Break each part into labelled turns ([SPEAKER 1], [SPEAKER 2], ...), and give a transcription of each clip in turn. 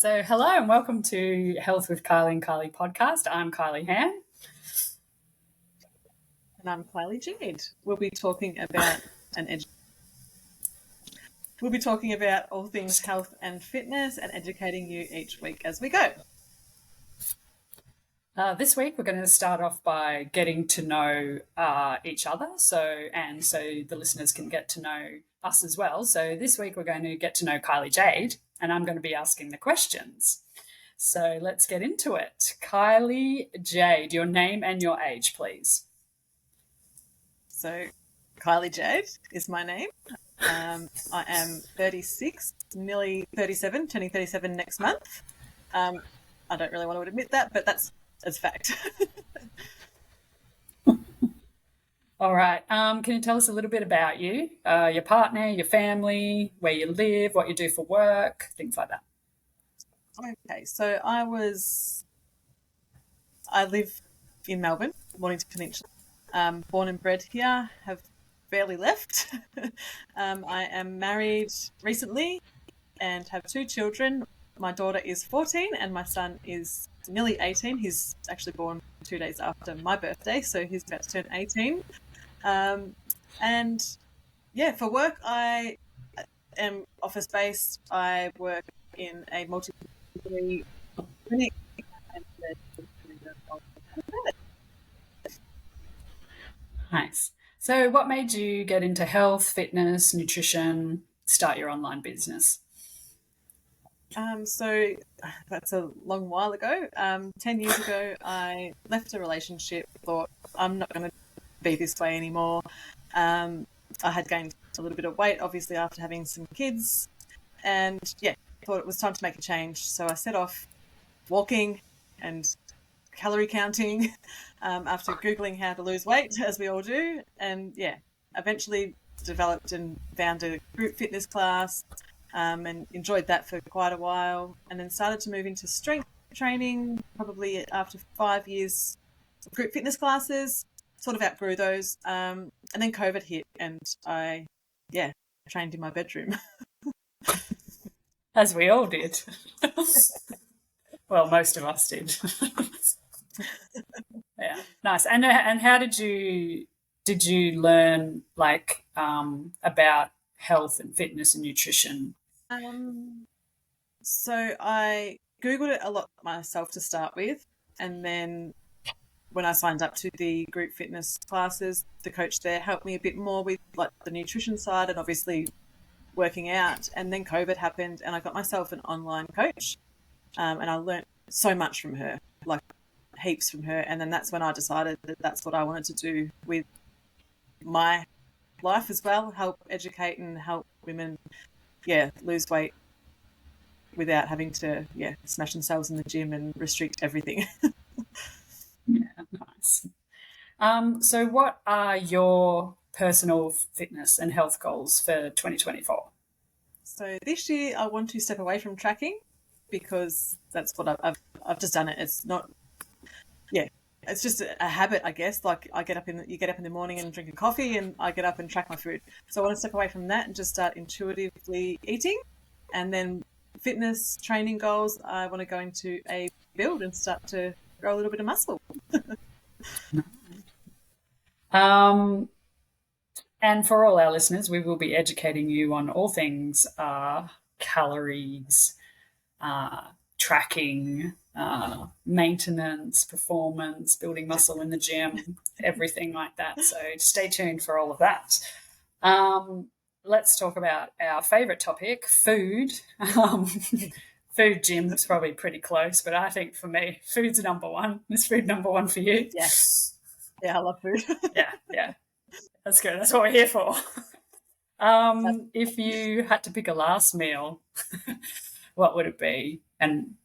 [SPEAKER 1] So hello and welcome to Health with Kylie and Kylie podcast. I'm Kylie Ham.
[SPEAKER 2] And I'm Kylie Jade. We'll be talking about all things health and fitness and educating you each week as we go.
[SPEAKER 1] This week we're going to start off by getting to know each other, so the listeners can get to know us as well. So this week we're going to get to know Kylie Jade, and I'm going to be asking the questions. So let's get into it. Kylie Jade, your name and your age, please.
[SPEAKER 2] So Kylie Jade is my name. I am 36, nearly 37, turning 37 next month. I don't really want to admit that, but that's fact.
[SPEAKER 1] All right. Can you tell us a little bit about you, your partner, your family, where you live, what you do for work, things like that?
[SPEAKER 2] Okay, so I live in Melbourne, Mornington Peninsula. Born and bred here, have barely left. I am married recently and have 2 children. My daughter is 14 and my son is nearly 18. He's actually born 2 days after my birthday, so he's about to turn 18. And yeah, for work, I am office-based. I work in a multi-disciplinary clinic.
[SPEAKER 1] Nice. So what made you get into health, fitness, nutrition, start your online business?
[SPEAKER 2] So that's a long while ago. 10 years ago, I left a relationship, thought I'm not going to be this way anymore. I had gained a little bit of weight, obviously, after having some kids. And yeah, thought it was time to make a change. So I set off walking and calorie counting after Googling how to lose weight, as we all do. And yeah, eventually developed and found a group fitness class and enjoyed that for quite a while. And then started to move into strength training, probably after 5 years of group fitness classes, sort of outgrew those. And then COVID hit and I trained in my bedroom.
[SPEAKER 1] As we all did. Well, most of us did. Yeah, nice. And how did you learn about health and fitness and nutrition?
[SPEAKER 2] So I Googled it a lot myself to start with, and then when I signed up to the group fitness classes, the coach there helped me a bit more with like the nutrition side and obviously working out. And then COVID happened and I got myself an online coach, and I learned so much from her, like heaps from her. And then that's when I decided that that's what I wanted to do with my life as well, help educate and help women, lose weight without having to, smash themselves in the gym and restrict everything.
[SPEAKER 1] Yeah, nice. So what are your personal fitness and health goals for 2024?
[SPEAKER 2] So this year I want to step away from tracking because that's what I've just done it. It's not, it's just a habit, I guess. Like you get up in the morning and drink a coffee, and I get up and track my food. So I want to step away from that and just start intuitively eating. And then fitness training goals, I want to go into a build and start to grow a little bit of muscle.
[SPEAKER 1] And for all our listeners, we will be educating you on all things calories, tracking, maintenance, performance, building muscle in the gym, everything like that. So stay tuned for all of that. Let's talk about our favourite topic, food. Food, gym's probably pretty close, but I think for me, food's number one. Is food number one for you?
[SPEAKER 2] Yes. Yeah, I love food.
[SPEAKER 1] Yeah. That's good. That's what we're here for. If you had to pick a last meal, what would it be? And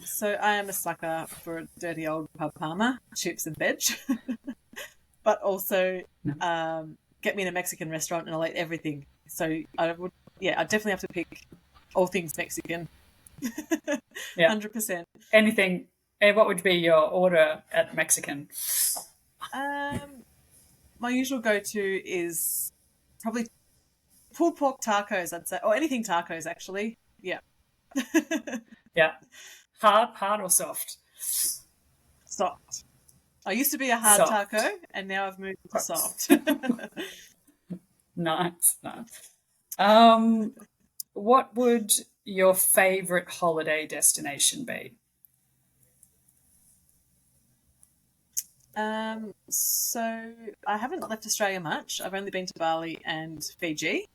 [SPEAKER 2] so I am a sucker for a dirty old pub parma, chips and veg, but also get me in a Mexican restaurant and I'll eat everything. So I definitely have to pick all things Mexican. 100%.
[SPEAKER 1] Anything. What would be your order at Mexican?
[SPEAKER 2] My usual go-to is probably pulled pork tacos, I'd say, or anything tacos, actually. Yeah.
[SPEAKER 1] Yeah. Hard or soft?
[SPEAKER 2] Soft. I used to be a hard
[SPEAKER 1] Soft.
[SPEAKER 2] taco, and now I've moved to soft.
[SPEAKER 1] Nice. What would your favourite holiday destination be?
[SPEAKER 2] So I haven't left Australia much. I've only been to Bali and Fiji.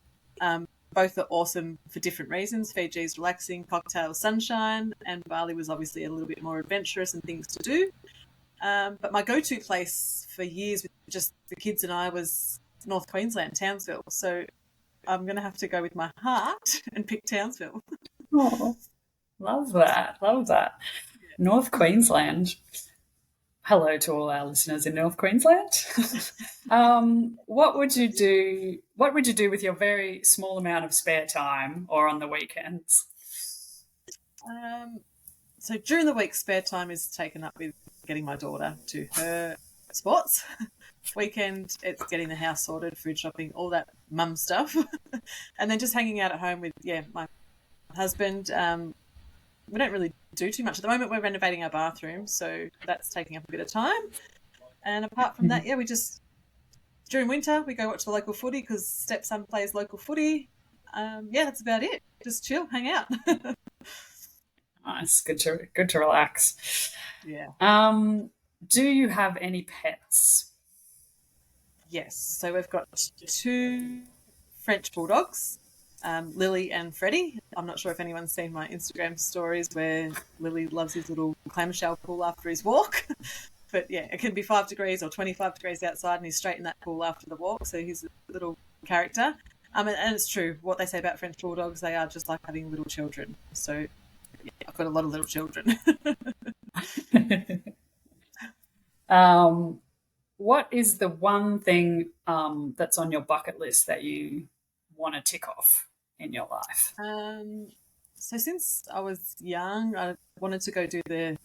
[SPEAKER 2] Both are awesome for different reasons. Fiji is relaxing, cocktail, sunshine, and Bali was obviously a little bit more adventurous and things to do. But my go-to place for years with just the kids and I was North Queensland, Townsville. So I'm going to have to go with my heart and pick Townsville.
[SPEAKER 1] Oh, love that. Love that. North Queensland. Hello to all our listeners in North Queensland. What would you do? What would you do with your very small amount of spare time or on the weekends?
[SPEAKER 2] So during the week, spare time is taken up with getting my daughter to her sports. Weekend, it's getting the house sorted, food shopping, all that mum stuff. And then just hanging out at home with, my husband. We don't really do too much. At the moment, we're renovating our bathroom, so that's taking up a bit of time. And apart from that, we just, during winter, we go watch the local footy because stepson plays local footy. That's about it. Just chill, hang out.
[SPEAKER 1] Nice. Good to relax.
[SPEAKER 2] Yeah.
[SPEAKER 1] Do you have any pets?
[SPEAKER 2] Yes. So we've got 2 French bulldogs, Lily and Freddie. I'm not sure if anyone's seen my Instagram stories where Lily loves his little clamshell pool after his walk. But yeah, it can be 5 degrees or 25 degrees outside and he's straight in that pool after the walk. So he's a little character. And it's true. What they say about French bulldogs, they are just like having little children. So yeah, I've got a lot of little children.
[SPEAKER 1] What is the one thing that's on your bucket list that you want to tick off in your life?
[SPEAKER 2] So since I was young, I wanted to go do the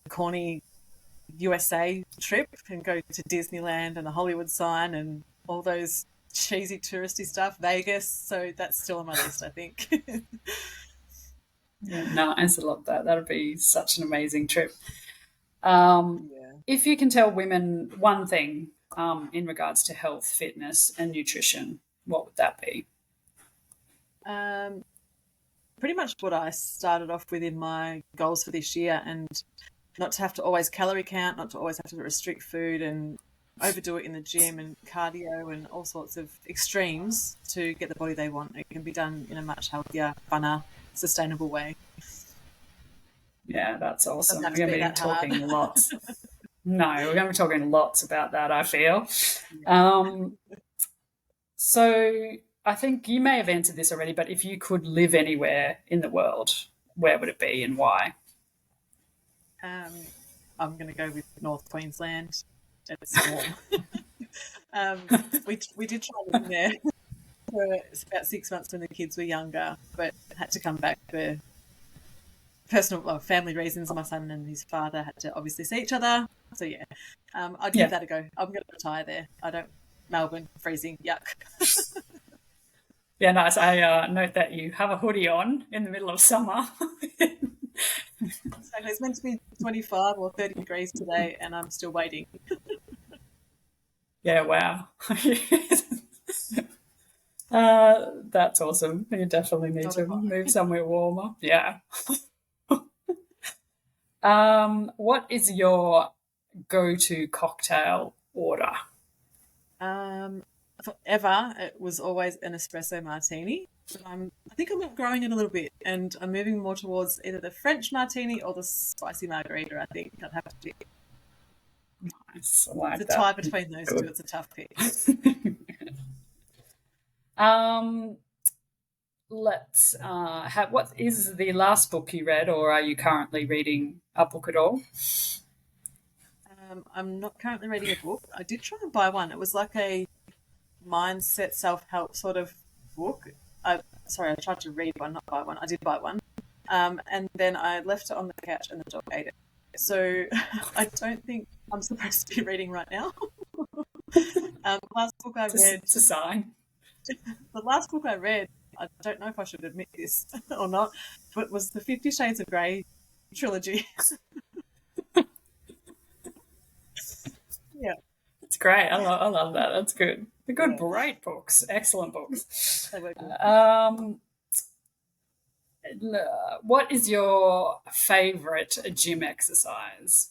[SPEAKER 2] corny USA trip and go to Disneyland and the Hollywood sign and all those cheesy touristy stuff, Vegas. So that's still on my list, I think.
[SPEAKER 1] Yeah, nice. I love that. That'd be such an amazing trip. If you can tell women one thing in regards to health, fitness, and nutrition, what would that be?
[SPEAKER 2] Pretty much what I started off with in my goals for this year, and not to have to always calorie count, not to always have to restrict food and overdo it in the gym and cardio and all sorts of extremes to get the body they want. It can be done in a much healthier, funner, sustainable way.
[SPEAKER 1] Yeah, that's awesome. We're
[SPEAKER 2] We're
[SPEAKER 1] going to be talking lots. No, we're going to be talking lots about that, I feel. So I think you may have answered this already, but if you could live anywhere in the world, where would it be and why?
[SPEAKER 2] I'm going to go with North Queensland. It's warm. We did try living there for about 6 months when the kids were younger, but had to come back for family reasons. My son and his father had to obviously see each other. So yeah, I'd give that a go. I'm going to retire there. Melbourne, freezing, yuck.
[SPEAKER 1] Yeah, nice. I note that you have a hoodie on in the middle of summer.
[SPEAKER 2] Exactly. It's meant to be 25 or 30 degrees today, and I'm still waiting.
[SPEAKER 1] Yeah, wow. That's awesome. You definitely need to move somewhere warmer. Yeah. What is your go-to cocktail order?
[SPEAKER 2] Forever, it was always an espresso martini. But I think I'm outgrowing it a little bit, and I'm moving more towards either the French martini or the spicy margarita. I think I'd have to pick.
[SPEAKER 1] Nice. I like
[SPEAKER 2] it's a tie between those two. It's a tough pick.
[SPEAKER 1] Let's what is the last book you read, or are you currently reading a book at all?
[SPEAKER 2] I'm not currently reading a book. I did try and buy one. It was like a mindset self-help sort of book. I tried to read one, not buy one. I did buy one. And then I left it on the couch and the dog ate it. So I don't think I'm supposed to be reading right now. Last book I read...
[SPEAKER 1] It's a sign.
[SPEAKER 2] The last book I read, I don't know if I should admit this or not, but was the 50 Shades of Grey trilogy. Yeah.
[SPEAKER 1] It's great. I love that. That's good. They're good,
[SPEAKER 2] Yeah.
[SPEAKER 1] great books. Excellent books.
[SPEAKER 2] They were good.
[SPEAKER 1] What is your favourite gym exercise?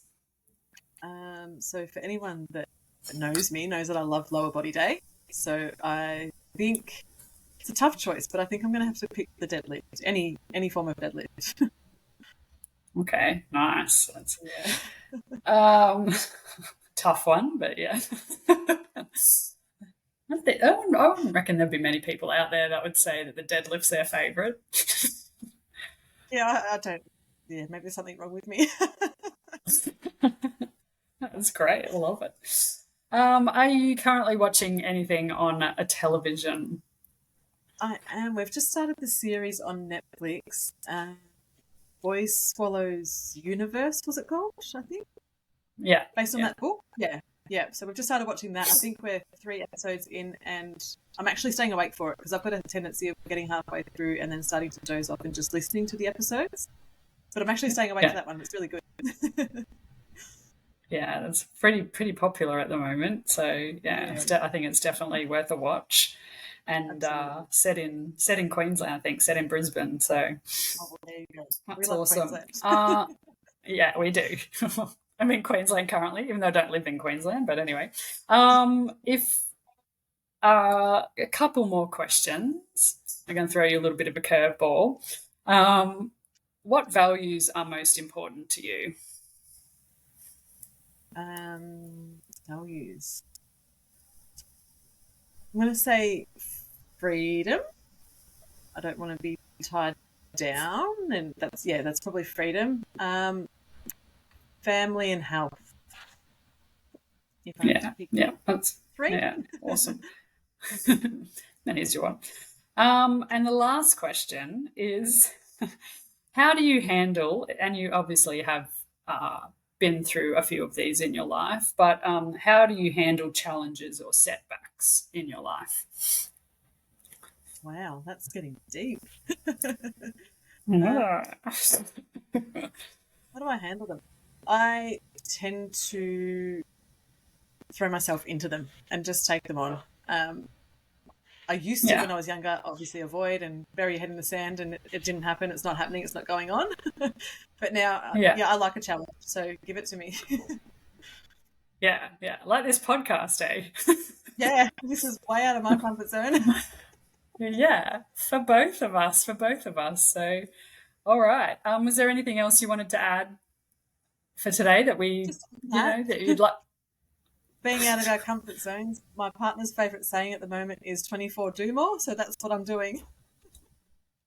[SPEAKER 2] So for anyone that knows me, knows that I love lower body day. So I think it's a tough choice, but I think I'm going to have to pick the deadlift, any form of deadlift.
[SPEAKER 1] Okay, nice. That's
[SPEAKER 2] Yeah.
[SPEAKER 1] tough one, but yeah. I wouldn't reckon there'd be many people out there that would say that the deadlift's their favourite.
[SPEAKER 2] Yeah, I don't. Yeah, maybe there's something wrong with me.
[SPEAKER 1] That's great. I love it. Are you currently watching anything on a television?
[SPEAKER 2] I am. We've just started the series on Netflix. Boy Swallows Universe, was it called? I think.
[SPEAKER 1] Yeah.
[SPEAKER 2] Based on that book? Yeah. Yeah. So we've just started watching that. I think we're 3 episodes in, and I'm actually staying awake for it because I've got a tendency of getting halfway through and then starting to doze off and just listening to the episodes. But I'm actually staying awake for that one. It's really good.
[SPEAKER 1] Yeah, that's pretty popular at the moment. So yeah, I think it's definitely worth a watch. And set in Queensland, I think, set in Brisbane. So
[SPEAKER 2] well, there you go.
[SPEAKER 1] that's awesome. Yeah, we do. I'm in Queensland currently, even though I don't live in Queensland. But anyway, if a couple more questions, I'm going to throw you a little bit of a curveball. What values are most important to you?
[SPEAKER 2] Values. I'm going to say freedom. I don't want to be tied down, and that's probably freedom. Family and health. If I had to pick
[SPEAKER 1] that's
[SPEAKER 2] 3.
[SPEAKER 1] Yeah, awesome. That is your one. And the last question is, how do you handle? And you obviously have been through a few of these in your life, but how do you handle challenges or setbacks in your life?
[SPEAKER 2] Wow, that's getting deep.
[SPEAKER 1] Yeah.
[SPEAKER 2] How do I handle them? I tend to throw myself into them and just take them on. I used to, when I was younger, obviously avoid and bury your head in the sand, and it didn't happen. It's not happening. It's not going on. But now, I like a challenge. So give it to me.
[SPEAKER 1] Yeah. Like this podcast, eh?
[SPEAKER 2] Yeah, this is way out of my comfort zone.
[SPEAKER 1] Yeah, for both of us. So, all right. Was there anything else you wanted to add for today that that you'd like?
[SPEAKER 2] Being out of our comfort zones. My partner's favourite saying at the moment is 24 do more, so that's what I'm doing.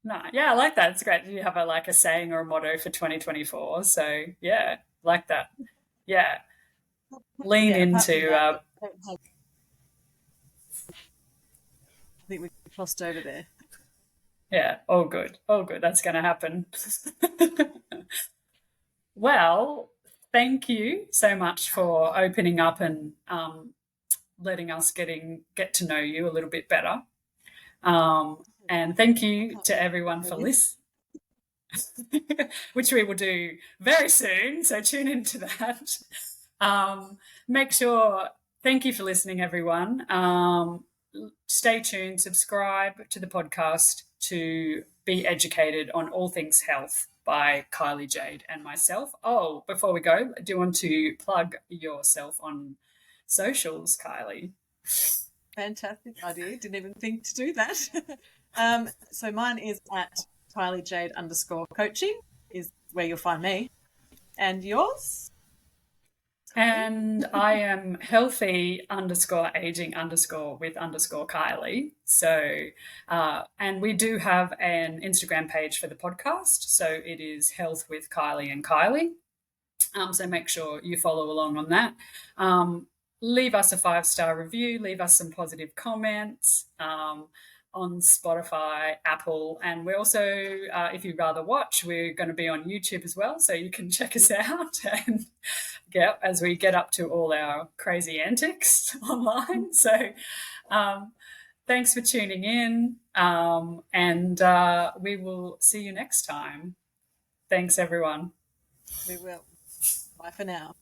[SPEAKER 1] No, yeah, I like that. It's great. Do you have a saying or a motto for 2024? So yeah, like that. Yeah, lean into.
[SPEAKER 2] I think we crossed over there.
[SPEAKER 1] Yeah, all good. That's going to happen. Well, thank you so much for opening up and letting us get to know you a little bit better. And thank you to everyone for listening, which we will do very soon. So tune into that. Thank you for listening, everyone. Stay tuned, subscribe to the podcast to be educated on all things health by Kylie Jade and myself. Oh, before we go, do you want to plug yourself on socials, Kylie?
[SPEAKER 2] Fantastic idea. Didn't even think to do that. So mine is at Kylie Jade _coaching is where you'll find me. And yours?
[SPEAKER 1] And I am healthy _aging with _Kylie. So, and we do have an Instagram page for the podcast. So it is Health with Kylie and Kylie. So make sure you follow along on that. Leave us a 5-star review. Leave us some positive comments on Spotify, Apple, and we're also, if you'd rather watch, we're going to be on YouTube as well, so you can check us out and as we get up to all our crazy antics online. So Thanks for tuning in. And we will see you next time. Thanks, everyone.
[SPEAKER 2] We will. Bye for now.